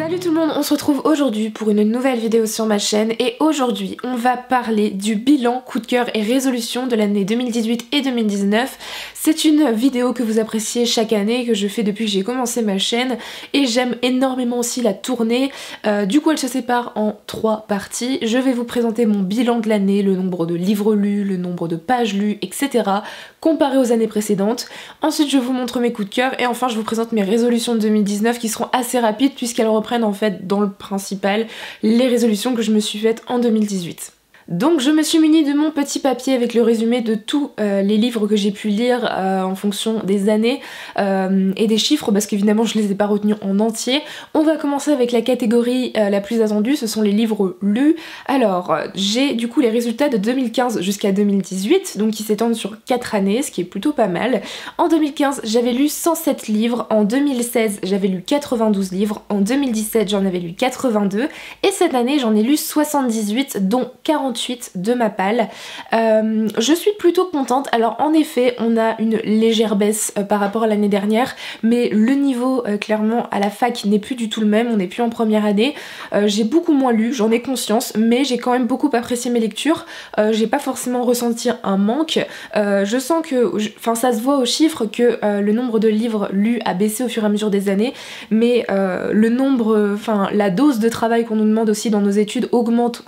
Salut tout le monde, on se retrouve aujourd'hui pour une nouvelle vidéo sur ma chaîne et aujourd'hui on va parler du bilan coup de cœur et résolution de l'année 2018 et 2019. C'est une vidéo que vous appréciez chaque année, que je fais depuis que j'ai commencé ma chaîne et j'aime énormément aussi la tourner. Du coup elle se sépare en 3 parties. Je vais vous présenter mon bilan de l'année, le nombre de livres lus, le nombre de pages lues, etc. comparé aux années précédentes. Ensuite je vous montre mes coups de cœur et enfin je vous présente mes résolutions de 2019 qui seront assez rapides puisqu'elles reprennent en fait dans le principal les résolutions que je me suis faites en 2018. Donc je me suis munie de mon petit papier avec le résumé de tous les livres que j'ai pu lire en fonction des années et des chiffres parce qu'évidemment je les ai pas retenus en entier. On va commencer avec la catégorie la plus attendue, ce sont les livres lus. Alors j'ai du coup les résultats de 2015 jusqu'à 2018, donc qui s'étendent sur 4 années, ce qui est plutôt pas mal. En 2015 j'avais lu 107 livres, en 2016 j'avais lu 92 livres, en 2017 j'en avais lu 82 et cette année j'en ai lu 78 dont 48 de ma palle. Je suis plutôt contente. Alors en effet on a une légère baisse par rapport à l'année dernière mais le niveau clairement à la fac n'est plus du tout le même, on n'est plus en première année. J'ai beaucoup moins lu, j'en ai conscience, mais j'ai quand même beaucoup apprécié mes lectures. J'ai pas forcément ressenti un manque. Je sens que, enfin ça se voit aux chiffres que le nombre de livres lus a baissé au fur et à mesure des années, mais le nombre, enfin la dose de travail qu'on nous demande aussi dans nos études augmente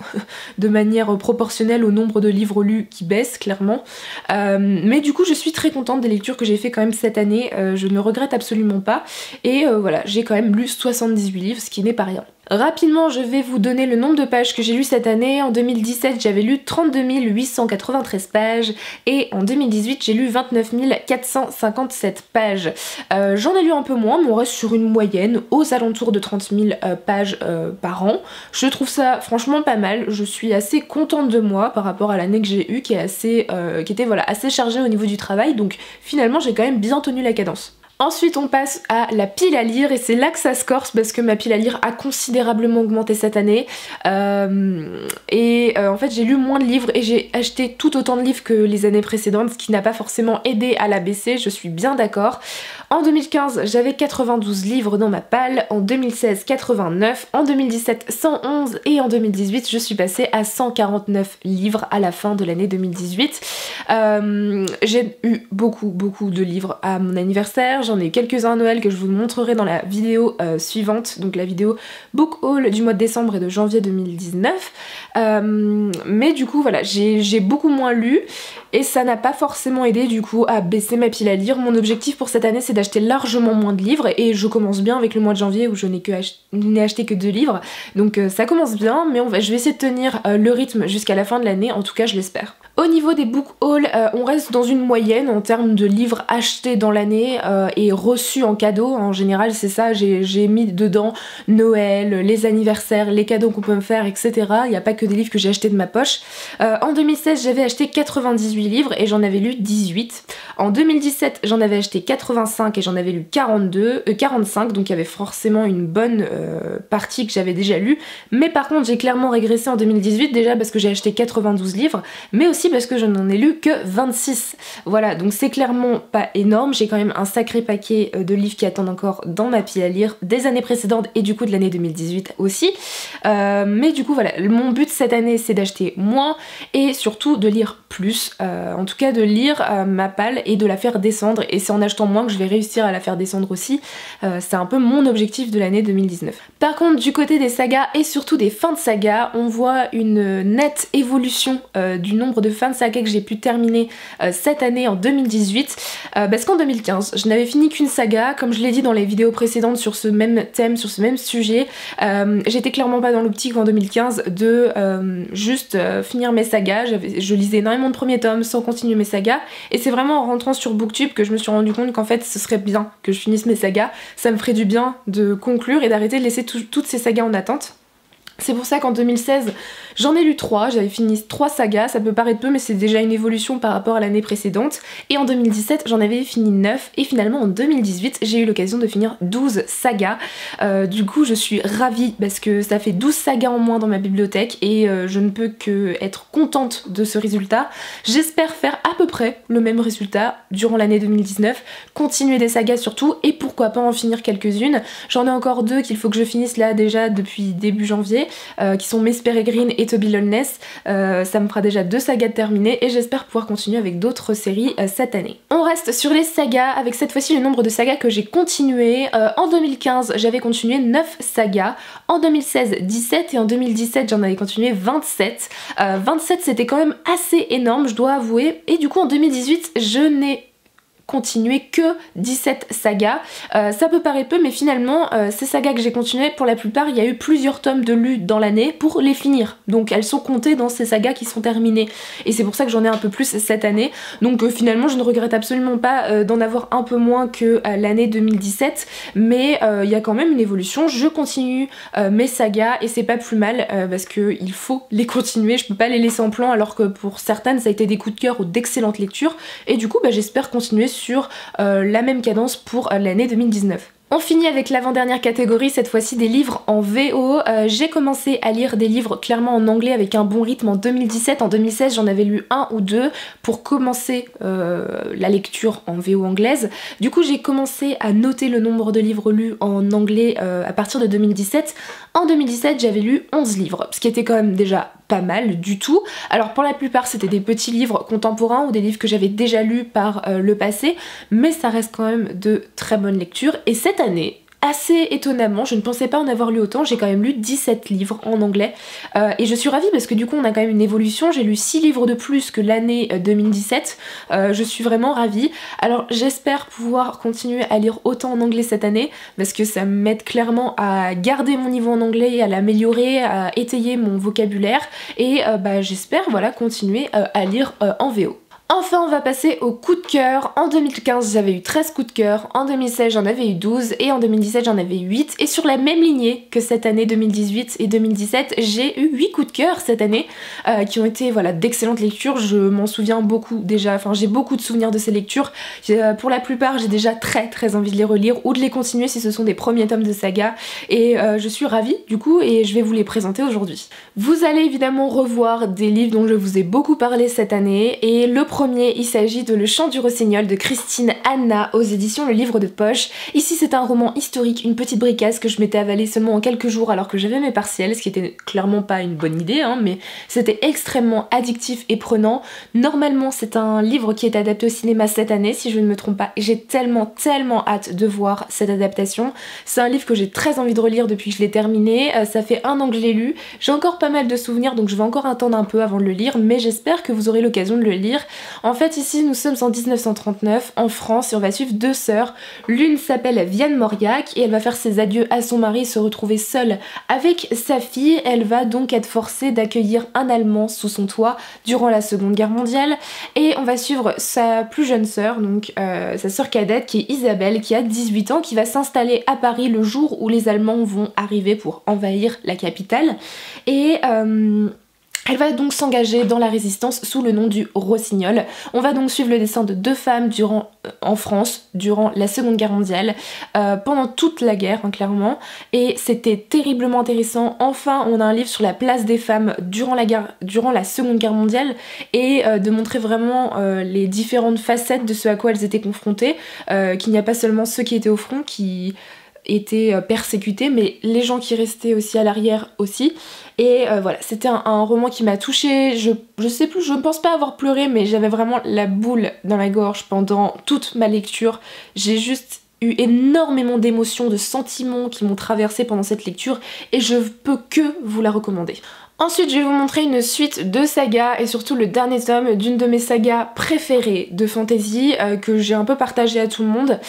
de manière proportionnelle au nombre de livres lus qui baisse clairement. Mais du coup je suis très contente des lectures que j'ai fait quand même cette année, je ne regrette absolument pas et voilà, j'ai quand même lu 78 livres, ce qui n'est pas rien. Rapidement je vais vous donner le nombre de pages que j'ai lu cette année. En 2017 j'avais lu 32 893 pages et en 2018 j'ai lu 29 457 pages. J'en ai lu un peu moins mais on reste sur une moyenne aux alentours de 30 000 pages par an. Je trouve ça franchement pas mal, je suis assez contente de moi par rapport à l'année que j'ai eue qui était voilà, assez chargée au niveau du travail, donc finalement j'ai quand même bien tenu la cadence. Ensuite on passe à la pile à lire et c'est là que ça se corse parce que ma pile à lire a considérablement augmenté cette année en fait j'ai lu moins de livres et j'ai acheté tout autant de livres que les années précédentes, ce qui n'a pas forcément aidé à la baisser, je suis bien d'accord. En 2015 j'avais 92 livres dans ma palle, en 2016 89, en 2017 111 et en 2018 je suis passée à 149 livres à la fin de l'année 2018. J'ai eu beaucoup de livres à mon anniversaire. J'en ai quelques-uns à Noël que je vous montrerai dans la vidéo suivante, donc la vidéo book haul du mois de décembre et de janvier 2019. Mais du coup voilà, j'ai beaucoup moins lu et ça n'a pas forcément aidé du coup à baisser ma pile à lire. Mon objectif pour cette année c'est d'acheter largement moins de livres et je commence bien avec le mois de janvier où je n'ai acheté que 2 livres. Donc ça commence bien mais je vais essayer de tenir le rythme jusqu'à la fin de l'année, en tout cas je l'espère. Au niveau des book hauls, on reste dans une moyenne en termes de livres achetés dans l'année et reçus en cadeau. En général c'est ça, j'ai mis dedans Noël, les anniversaires, les cadeaux qu'on peut me faire, etc. Il n'y a pas que des livres que j'ai achetés de ma poche. En 2016 j'avais acheté 98 livres et j'en avais lu 18. En 2017 j'en avais acheté 85 et j'en avais lu 45, donc il y avait forcément une bonne partie que j'avais déjà lu. Mais par contre j'ai clairement régressé en 2018, déjà parce que j'ai acheté 92 livres, mais aussi parce que je n'en ai lu que 26. Voilà, donc c'est clairement pas énorme, j'ai quand même un sacré paquet de livres qui attendent encore dans ma pile à lire des années précédentes et du coup de l'année 2018 aussi. Mais du coup voilà, mon but cette année c'est d'acheter moins et surtout de lire plus, en tout cas de lire ma palle et de la faire descendre, et c'est en achetant moins que je vais réussir à la faire descendre aussi. C'est un peu mon objectif de l'année 2019. Par contre du côté des sagas et surtout des fins de saga, on voit une nette évolution du nombre de fins de saga que j'ai pu terminer cette année en 2018 parce qu'en 2015 je n'avais fini qu'une saga, comme je l'ai dit dans les vidéos précédentes sur ce même thème, sur ce même sujet. J'étais clairement pas dans l'optique en 2015 de juste finir mes sagas, je lisais énormément de premiers tomes sans continuer mes sagas et c'est vraiment en rentrant sur Booktube que je me suis rendu compte qu'en fait ce serait bien que je finisse mes sagas, ça me ferait du bien de conclure et d'arrêter de laisser toutes ces sagas en attente. C'est pour ça qu'en 2016, j'en ai lu 3, j'avais fini 3 sagas, ça peut paraître peu mais c'est déjà une évolution par rapport à l'année précédente. Et en 2017, j'en avais fini 9 et finalement en 2018, j'ai eu l'occasion de finir 12 sagas. Du coup, je suis ravie parce que ça fait 12 sagas en moins dans ma bibliothèque et je ne peux que être contente de ce résultat. J'espère faire à peu près le même résultat durant l'année 2019, continuer des sagas surtout et pourquoi pas en finir quelques-unes. J'en ai encore 2 qu'il faut que je finisse là déjà depuis début janvier. Qui sont Miss Peregrine et To Be Loneless. Ça me fera déjà 2 sagas terminées et j'espère pouvoir continuer avec d'autres séries cette année. On reste sur les sagas avec cette fois-ci le nombre de sagas que j'ai continué. En 2015 j'avais continué 9 sagas, en 2016 17 et en 2017 j'en avais continué 27. 27 c'était quand même assez énorme je dois avouer et du coup en 2018 je n'ai continué que 17 sagas. Ça peut paraître peu mais finalement ces sagas que j'ai continuées pour la plupart il y a eu plusieurs tomes de lus dans l'année pour les finir donc elles sont comptées dans ces sagas qui sont terminées et c'est pour ça que j'en ai un peu plus cette année donc finalement je ne regrette absolument pas d'en avoir un peu moins que l'année 2017 mais il y a quand même une évolution, je continue mes sagas et c'est pas plus mal parce que il faut les continuer, je peux pas les laisser en plan alors que pour certaines ça a été des coups de cœur ou d'excellentes lectures et du coup j'espère continuer sur la même cadence pour l'année 2019. On finit avec l'avant-dernière catégorie, cette fois-ci des livres en VO. J'ai commencé à lire des livres clairement en anglais avec un bon rythme en 2017. En 2016, j'en avais lu 1 ou 2 pour commencer la lecture en VO anglaise. Du coup, j'ai commencé à noter le nombre de livres lus en anglais à partir de 2017. En 2017, j'avais lu 11 livres, ce qui était quand même déjà pas mal du tout. Alors pour la plupart c'était des petits livres contemporains ou des livres que j'avais déjà lus par le passé, mais ça reste quand même de très bonnes lectures. Et cette année, assez étonnamment, je ne pensais pas en avoir lu autant, j'ai quand même lu 17 livres en anglais et je suis ravie parce que du coup on a quand même une évolution, j'ai lu 6 livres de plus que l'année 2017, je suis vraiment ravie. Alors j'espère pouvoir continuer à lire autant en anglais cette année parce que ça m'aide clairement à garder mon niveau en anglais, à l'améliorer, à étayer mon vocabulaire et j'espère voilà continuer à lire en VO. Enfin on va passer au coup de cœur. En 2015 j'avais eu 13 coups de cœur, en 2016 j'en avais eu 12 et en 2017 j'en avais 8 et sur la même lignée que cette année 2018 et 2017 j'ai eu 8 coups de cœur cette année qui ont été voilà d'excellentes lectures, je m'en souviens beaucoup déjà, enfin j'ai beaucoup de souvenirs de ces lectures, pour la plupart j'ai déjà très envie de les relire ou de les continuer si ce sont des premiers tomes de saga et je suis ravie du coup et je vais vous les présenter aujourd'hui. Vous allez évidemment revoir des livres dont je vous ai beaucoup parlé cette année et le premier, il s'agit de Le Chant du Rossignol de Christine Anna aux éditions Le Livre de Poche. Ici c'est un roman historique, une petite bricasse que je m'étais avalée seulement en quelques jours alors que j'avais mes partiels, ce qui était clairement pas une bonne idée mais c'était extrêmement addictif et prenant. Normalement c'est un livre qui est adapté au cinéma cette année si je ne me trompe pas et j'ai tellement hâte de voir cette adaptation. C'est un livre que j'ai très envie de relire depuis que je l'ai terminé, ça fait 1 an que je l'ai lu, j'ai encore pas mal de souvenirs donc je vais encore attendre un peu avant de le lire mais j'espère que vous aurez l'occasion de le lire. En fait ici nous sommes en 1939 en France et on va suivre 2 sœurs. L'une s'appelle Vianne Mauriac et elle va faire ses adieux à son mari et se retrouver seule avec sa fille. Elle va donc être forcée d'accueillir un Allemand sous son toit durant la Seconde Guerre mondiale et on va suivre sa plus jeune sœur, donc sa sœur cadette qui est Isabelle qui a 18 ans, qui va s'installer à Paris le jour où les Allemands vont arriver pour envahir la capitale et elle va donc s'engager dans la résistance sous le nom du Rossignol. On va donc suivre le destin de 2 femmes en France durant la Seconde Guerre mondiale, pendant toute la guerre clairement, et c'était terriblement intéressant. Enfin on a un livre sur la place des femmes durant la Seconde Guerre mondiale et de montrer vraiment les différentes facettes de ce à quoi elles étaient confrontées, qu'il n'y a pas seulement ceux qui étaient au front qui étaient persécutés mais les gens qui restaient aussi à l'arrière aussi. Et voilà, c'était un roman qui m'a touchée, je sais plus, je ne pense pas avoir pleuré mais j'avais vraiment la boule dans la gorge pendant toute ma lecture. J'ai juste eu énormément d'émotions, de sentiments qui m'ont traversée pendant cette lecture et je peux que vous la recommander. Ensuite, je vais vous montrer une suite de sagas et surtout le dernier tome d'une de mes sagas préférées de fantasy que j'ai un peu partagé à tout le monde.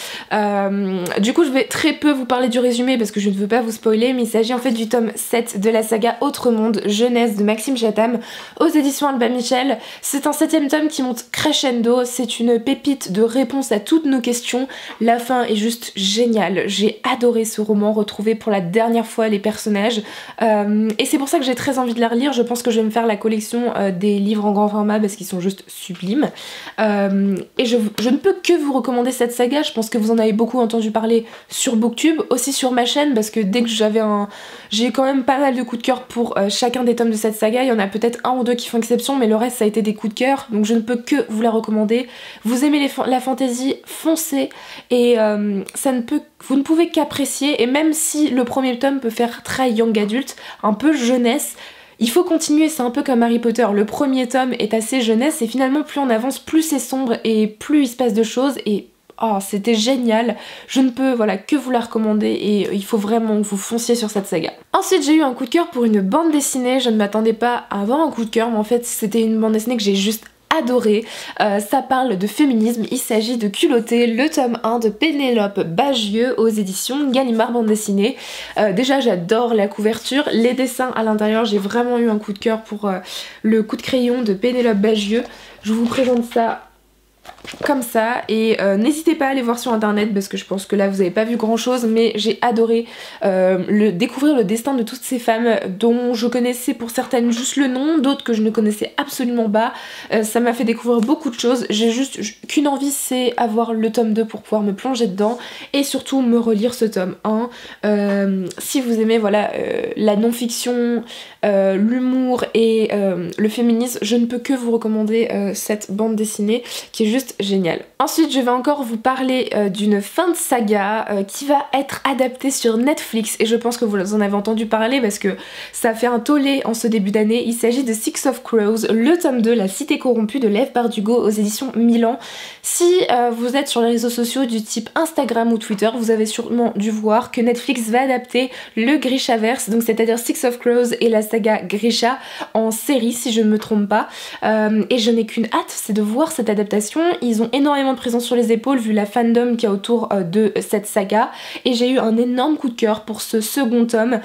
Du coup, je vais très peu vous parler du résumé parce que je ne veux pas vous spoiler, mais il s'agit en fait du tome 7 de la saga Autre Monde, Jeunesse de Maxime Chatham aux éditions Albin Michel. C'est un 7ème tome qui monte crescendo, c'est une pépite de réponse à toutes nos questions. La fin est juste géniale, j'ai adoré ce roman, retrouver pour la dernière fois les personnages et c'est pour ça que j'ai très envie de la relire. Je pense que je vais me faire la collection des livres en grand format parce qu'ils sont juste sublimes et je ne peux que vous recommander cette saga. Je pense que vous en avez beaucoup entendu parler sur Booktube, aussi sur ma chaîne, parce que dès que j'ai quand même pas mal de coups de cœur pour chacun des tomes de cette saga. Il y en a peut-être un ou deux qui font exception, mais le reste ça a été des coups de cœur, donc je ne peux que vous la recommander. Vous aimez la fantasy, foncez, et vous ne pouvez qu'apprécier. Et même si le premier tome peut faire très young adulte, un peu jeunesse, il faut continuer. C'est un peu comme Harry Potter, le premier tome est assez jeunesse et finalement plus on avance, plus c'est sombre et plus il se passe de choses, et oh, c'était génial. Je ne peux que vous la recommander et il faut vraiment que vous fonciez sur cette saga. Ensuite, j'ai eu un coup de cœur pour une bande dessinée. Je ne m'attendais pas à avoir un coup de cœur, mais en fait c'était une bande dessinée que j'ai juste adoré. Ça parle de féminisme, il s'agit de Culottée, le tome 1 de Pénélope Bagieux aux éditions Gallimard bande dessinée. Déjà j'adore la couverture, les dessins à l'intérieur, j'ai vraiment eu un coup de cœur pour le coup de crayon de Pénélope Bagieux. Je vous présente ça comme ça, et n'hésitez pas à aller voir sur internet parce que je pense que là vous avez pas vu grand chose, mais j'ai adoré découvrir le destin de toutes ces femmes dont je connaissais pour certaines juste le nom, d'autres que je ne connaissais absolument pas. Ça m'a fait découvrir beaucoup de choses. J'ai juste qu'une envie, c'est avoir le tome 2 pour pouvoir me plonger dedans et surtout me relire ce tome 1. Si vous aimez la non-fiction, l'humour et le féminisme, je ne peux que vous recommander cette bande dessinée qui est juste génial. Ensuite, je vais encore vous parler d'une fin de saga qui va être adaptée sur Netflix, et je pense que vous en avez entendu parler parce que ça fait un tollé en ce début d'année. Il s'agit de Six of Crows, le tome 2, La Cité corrompue de Lev Bardugo aux éditions Milan. Si vous êtes sur les réseaux sociaux du type Instagram ou Twitter, vous avez sûrement dû voir que Netflix va adapter le Grishaverse, donc c'est-à-dire Six of Crows et la saga Grisha en série si je ne me trompe pas, et je n'ai qu'une hâte, c'est de voir cette adaptation. Ils ont énormément de présence sur les épaules vu la fandom qu'il y a autour de cette saga, et j'ai eu un énorme coup de cœur pour ce second tome.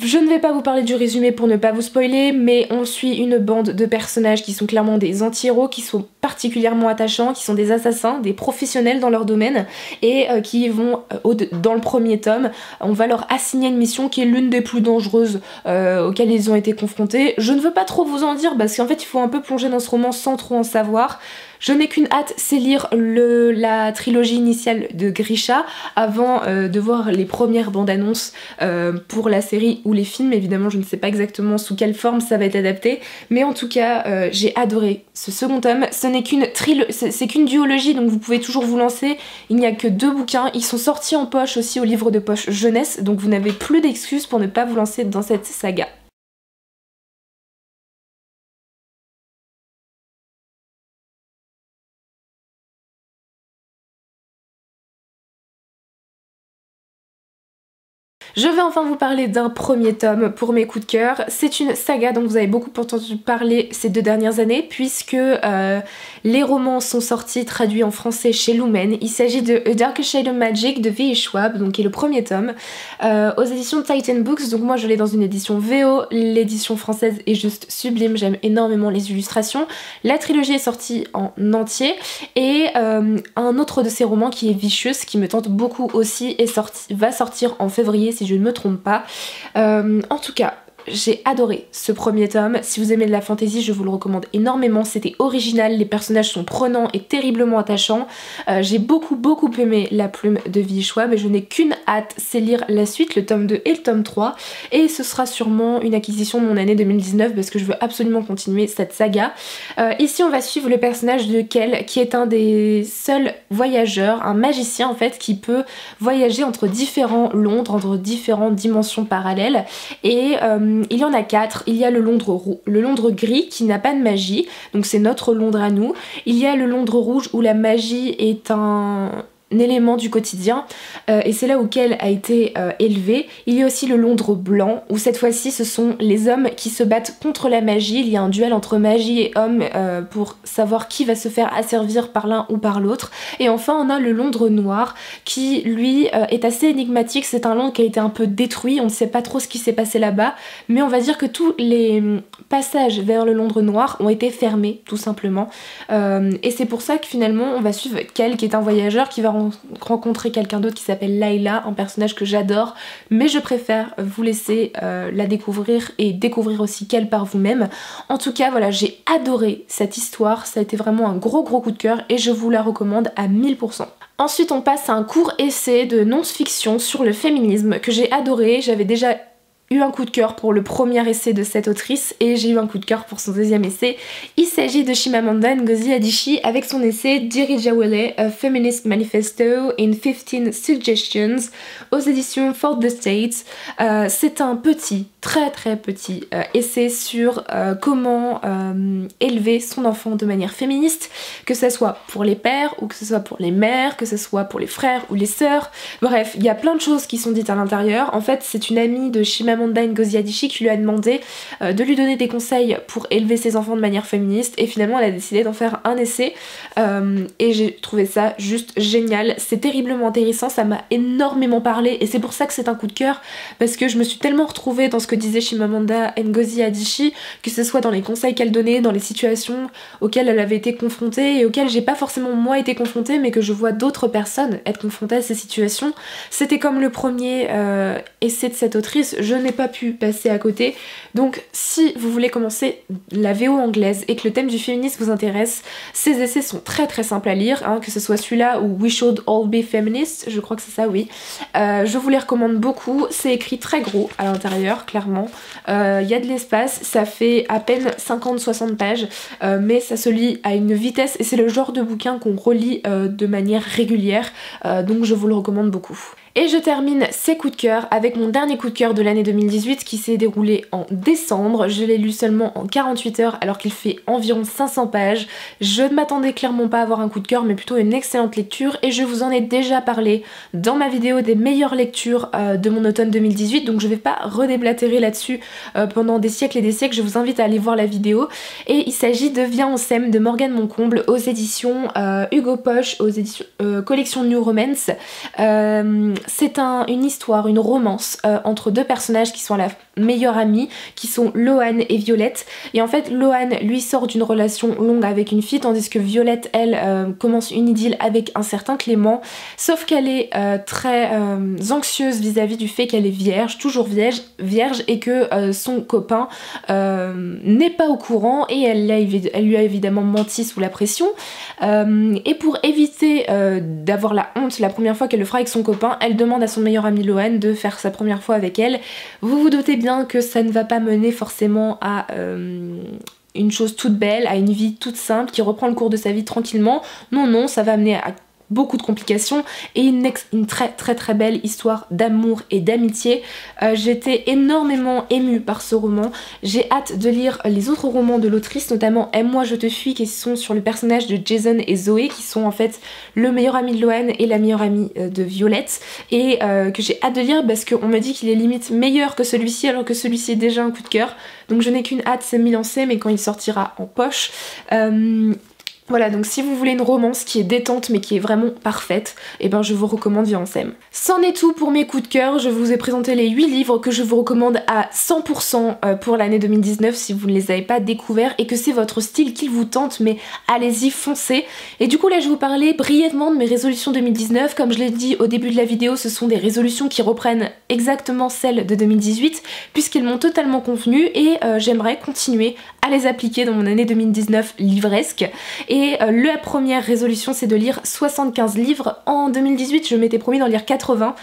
Je ne vais pas vous parler du résumé pour ne pas vous spoiler, mais on suit une bande de personnages qui sont clairement des anti-héros, qui sont particulièrement attachants, qui sont des assassins, des professionnels dans leur domaine, et qui vont, dans le premier tome, on va leur assigner une mission qui est l'une des plus dangereuses auxquelles ils ont été confrontés. Je ne veux pas trop vous en dire parce qu'en fait il faut un peu plonger dans ce roman sans trop en savoir. Je n'ai qu'une hâte, c'est lire la trilogie initiale de Grisha avant de voir les premières bandes annonces pour la série ou les films. Évidemment, je ne sais pas exactement sous quelle forme ça va être adapté, mais en tout cas, j'ai adoré ce second tome. Ce n'est c'est qu'une duologie, donc vous pouvez toujours vous lancer. Il n'y a que 2 bouquins, ils sont sortis en poche aussi au livre de poche jeunesse, donc vous n'avez plus d'excuses pour ne pas vous lancer dans cette saga. Je vais enfin vous parler d'un premier tome pour mes coups de cœur. C'est une saga dont vous avez beaucoup entendu parler ces 2 dernières années puisque les romans sont sortis traduits en français chez Lumen. Il s'agit de A Darker Shade of Magic de V.E. Schwab, donc qui est le premier tome, aux éditions Titan Books. Donc moi je l'ai dans une édition VO, l'édition française est juste sublime, j'aime énormément les illustrations. La trilogie est sortie en entier, et un autre de ces romans qui est Vicious, qui me tente beaucoup aussi, va sortir en février si je ne me trompe pas. En tout cas, j'ai adoré ce premier tome. Si vous aimez de la fantasy, je vous le recommande énormément. C'était original, les personnages sont prenants et terriblement attachants. J'ai beaucoup aimé la plume de V.E. Schwab, mais je n'ai qu'une hâte, c'est lire la suite, le tome 2 et le tome 3. Et ce sera sûrement une acquisition de mon année 2019 parce que je veux absolument continuer cette saga. Ici on va suivre le personnage de Kel, qui est un des seuls voyageurs, un magicien en fait, qui peut voyager entre différents Londres, entre différentes dimensions parallèles. Et il y en a 4. Il y a le Londres gris qui n'a pas de magie, donc c'est notre Londres à nous. Il y a le Londres rouge où la magie est élément du quotidien et c'est là où Kel a été élevé. Il y a aussi le Londres blanc où cette fois-ci ce sont les hommes qui se battent contre la magie. Il y a un duel entre magie et hommes pour savoir qui va se faire asservir par l'un ou par l'autre. Et enfin on a le Londres noir qui lui est assez énigmatique. C'est un Londres qui a été un peu détruit, on ne sait pas trop ce qui s'est passé là-bas, mais on va dire que tous les passages vers le Londres noir ont été fermés tout simplement. Et c'est pour ça que finalement on va suivre Kel qui est un voyageur qui va rencontrer quelqu'un d'autre qui s'appelle Layla, un personnage que j'adore, mais je préfère vous laisser la découvrir et découvrir aussi Kel par vous-même. En tout cas voilà, j'ai adoré cette histoire, ça a été vraiment un gros coup de cœur et je vous la recommande à 1000%. Ensuite on passe à un court essai de non-fiction sur le féminisme que j'ai adoré. J'avais déjà eu un coup de cœur pour le premier essai de cette autrice et j'ai eu un coup de cœur pour son deuxième essai. Il s'agit de Chimamanda Ngozi Adichie avec son essai Dirigiwale, A Feminist Manifesto in 15 Suggestions aux éditions For the States. C'est un petit, très petit essai sur comment élever son enfant de manière féministe, que ce soit pour les pères ou que ce soit pour les mères, que ce soit pour les frères ou les sœurs. Bref, il y a plein de choses qui sont dites à l'intérieur. En fait, c'est une amie de Chimamanda Ngozi Adichie qui lui a demandé de lui donner des conseils pour élever ses enfants de manière féministe et finalement elle a décidé d'en faire un essai et j'ai trouvé ça juste génial. C'est terriblement intéressant, ça m'a énormément parlé et c'est pour ça que c'est un coup de cœur parce que je me suis tellement retrouvée dans ce que disait Chimamanda Ngozi Adichie, que ce soit dans les conseils qu'elle donnait, dans les situations auxquelles elle avait été confrontée et auxquelles j'ai pas forcément moi été confrontée mais que je vois d'autres personnes être confrontées à ces situations. C'était comme le premier essai de cette autrice, je n'ai pas pu passer à côté. Donc si vous voulez commencer la VO anglaise et que le thème du féminisme vous intéresse, ces essais sont très simples à lire, hein, que ce soit celui-là ou We Should All Be Feminists, je crois que c'est ça, oui. Je vous les recommande beaucoup, c'est écrit très gros à l'intérieur, clairement. Il y a de l'espace, ça fait à peine 50-60 pages, mais ça se lit à une vitesse et c'est le genre de bouquin qu'on relit de manière régulière, donc je vous le recommande beaucoup. Et je termine ces coups de cœur avec mon dernier coup de cœur de l'année 2018 qui s'est déroulé en décembre. Je l'ai lu seulement en 48 heures alors qu'il fait environ 500 pages. Je ne m'attendais clairement pas à avoir un coup de cœur mais plutôt une excellente lecture et je vous en ai déjà parlé dans ma vidéo des meilleures lectures de mon automne 2018, donc je vais pas redéblatérer là-dessus pendant des siècles et des siècles, je vous invite à aller voir la vidéo. Et il s'agit de Viens on s'aime de Morgane Moncomble aux éditions Hugo Poche, aux éditions collection New Romance. C'est une histoire, une romance entre deux personnages qui sont la meilleure amie, qui sont Loane et Violette. Et en fait, Loane, lui, sort d'une relation longue avec une fille, tandis que Violette, elle, commence une idylle avec un certain Clément. Sauf qu'elle est très anxieuse vis-à-vis du fait qu'elle est vierge, toujours vierge, et que son copain n'est pas au courant et elle lui a évidemment menti sous la pression. Et pour éviter d'avoir la honte la première fois qu'elle le fera avec son copain, elle demande à son meilleur ami Loane de faire sa première fois avec elle. Vous vous doutez bien que ça ne va pas mener forcément à une chose toute belle, à une vie toute simple qui reprend le cours de sa vie tranquillement. Non, ça va amener à beaucoup de complications et une très belle histoire d'amour et d'amitié. J'étais énormément émue par ce roman. J'ai hâte de lire les autres romans de l'autrice, notamment Aime-moi je te fuis, qui sont sur le personnage de Jason et Zoé, qui sont en fait le meilleur ami de Loane et la meilleure amie de Violette, et que j'ai hâte de lire parce qu'on me dit qu'il est limite meilleur que celui-ci alors que celui-ci est déjà un coup de cœur. Donc je n'ai qu'une hâte, c'est m'y lancer, mais quand il sortira en poche. Voilà, donc si vous voulez une romance qui est détente mais qui est vraiment parfaite, et ben je vous recommande Viens on s'aime. C'en est tout pour mes coups de cœur, je vous ai présenté les 8 livres que je vous recommande à 100% pour l'année 2019 si vous ne les avez pas découverts et que c'est votre style qui vous tente, mais allez-y, foncez. Et du coup là je vais vous parler brièvement de mes résolutions 2019, comme je l'ai dit au début de la vidéo, ce sont des résolutions qui reprennent exactement celles de 2018 puisqu'elles m'ont totalement convenu et j'aimerais continuer à les appliquer dans mon année 2019 livresque. Et la première résolution c'est de lire 75 livres. En 2018 je m'étais promis d'en lire 80.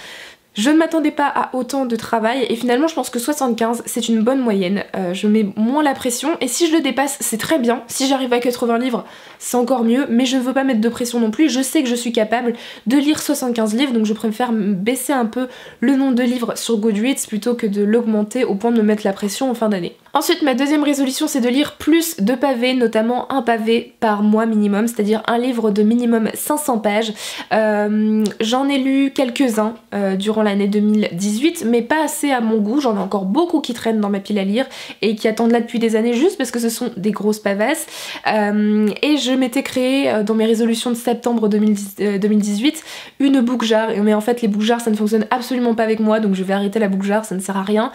Je ne m'attendais pas à autant de travail et finalement je pense que 75 c'est une bonne moyenne. Je mets moins la pression et si je le dépasse c'est très bien. Si j'arrive à 80 livres c'est encore mieux, mais je ne veux pas mettre de pression non plus. Je sais que je suis capable de lire 75 livres, donc je préfère baisser un peu le nombre de livres sur Goodreads plutôt que de l'augmenter au point de me mettre la pression en fin d'année. Ensuite, ma deuxième résolution, c'est de lire plus de pavés, notamment un pavé par mois minimum, c'est-à-dire un livre de minimum 500 pages. J'en ai lu quelques-uns durant l'année 2018, mais pas assez à mon goût. J'en ai encore beaucoup qui traînent dans ma pile à lire et qui attendent là depuis des années juste parce que ce sont des grosses pavasses. Et je m'étais créé dans mes résolutions de septembre 2018 une book jar, mais en fait les book jars ça ne fonctionne absolument pas avec moi, donc je vais arrêter la book jar, ça ne sert à rien.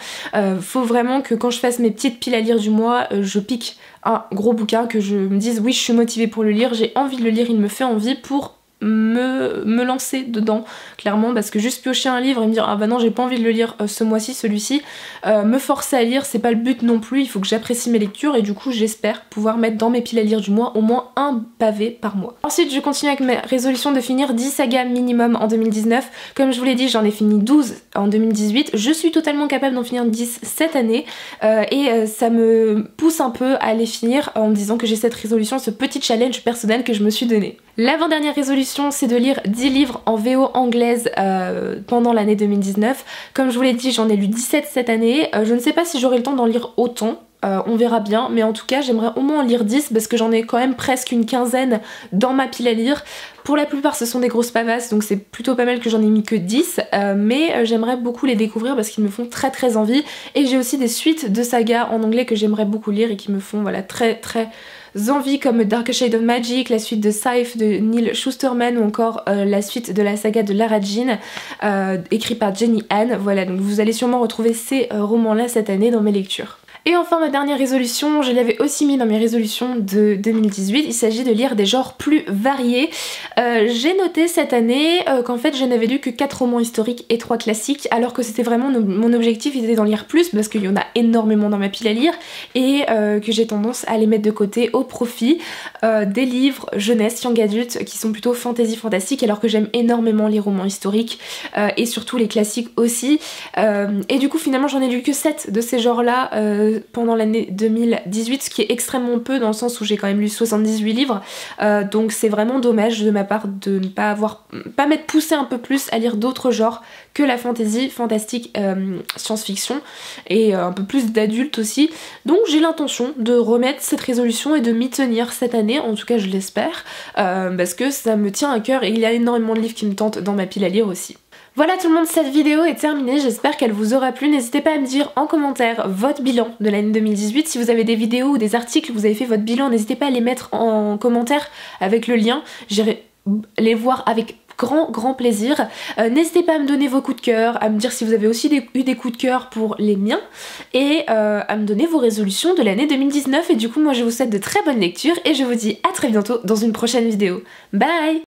Faut vraiment que quand je fasse mes petites piles à lire du mois, je pique un gros bouquin, que je me dise oui je suis motivée pour le lire, j'ai envie de le lire, il me fait envie pour me lancer dedans, clairement, parce que juste piocher un livre et me dire ah bah non j'ai pas envie de le lire ce mois-ci, celui-ci, me forcer à lire, c'est pas le but non plus, il faut que j'apprécie mes lectures et du coup j'espère pouvoir mettre dans mes piles à lire du mois au moins un pavé par mois. Ensuite je continue avec ma résolution de finir 10 sagas minimum en 2019, comme je vous l'ai dit j'en ai fini 12 en 2018, je suis totalement capable d'en finir 10 cette année et ça me pousse un peu à les finir en me disant que j'ai cette résolution, ce petit challenge personnel que je me suis donné. L'avant-dernière résolution, c'est de lire 10 livres en VO anglaise pendant l'année 2019. Comme je vous l'ai dit, j'en ai lu 17 cette année. Je ne sais pas si j'aurai le temps d'en lire autant. On verra bien, mais en tout cas j'aimerais au moins en lire 10 parce que j'en ai quand même presque une quinzaine dans ma pile à lire. Pour la plupart ce sont des grosses pavasses, donc c'est plutôt pas mal que j'en ai mis que 10, mais j'aimerais beaucoup les découvrir parce qu'ils me font très envie. Et j'ai aussi des suites de sagas en anglais que j'aimerais beaucoup lire et qui me font voilà très envie, comme Dark Shade of Magic, la suite de Scythe de Neil Shusterman ou encore la suite de la saga de Lara Jean écrit par Jenny Han. Voilà, donc vous allez sûrement retrouver ces romans là cette année dans mes lectures. Et enfin ma dernière résolution, je l'avais aussi mis dans mes résolutions de 2018, il s'agit de lire des genres plus variés. J'ai noté cette année qu'en fait je n'avais lu que 4 romans historiques et 3 classiques, alors que c'était vraiment mon objectif, il était d'en lire plus parce qu'il y en a énormément dans ma pile à lire et que j'ai tendance à les mettre de côté au profit des livres jeunesse, young adulte qui sont plutôt fantasy fantastique, alors que j'aime énormément les romans historiques et surtout les classiques aussi. Et du coup finalement j'en ai lu que 7 de ces genres là pendant l'année 2018, ce qui est extrêmement peu dans le sens où j'ai quand même lu 78 livres, donc c'est vraiment dommage de ma part de ne pas m'être poussée un peu plus à lire d'autres genres que la fantasy, fantastique, science-fiction et un peu plus d'adultes aussi. Donc j'ai l'intention de remettre cette résolution et de m'y tenir cette année, en tout cas je l'espère, parce que ça me tient à cœur et il y a énormément de livres qui me tentent dans ma pile à lire aussi. Voilà tout le monde, cette vidéo est terminée, j'espère qu'elle vous aura plu. N'hésitez pas à me dire en commentaire votre bilan de l'année 2018. Si vous avez des vidéos ou des articles où vous avez fait votre bilan, n'hésitez pas à les mettre en commentaire avec le lien. J'irai les voir avec grand plaisir. N'hésitez pas à me donner vos coups de cœur, à me dire si vous avez aussi eu des coups de cœur pour les miens et à me donner vos résolutions de l'année 2019. Et du coup moi je vous souhaite de très bonnes lectures et je vous dis à très bientôt dans une prochaine vidéo. Bye!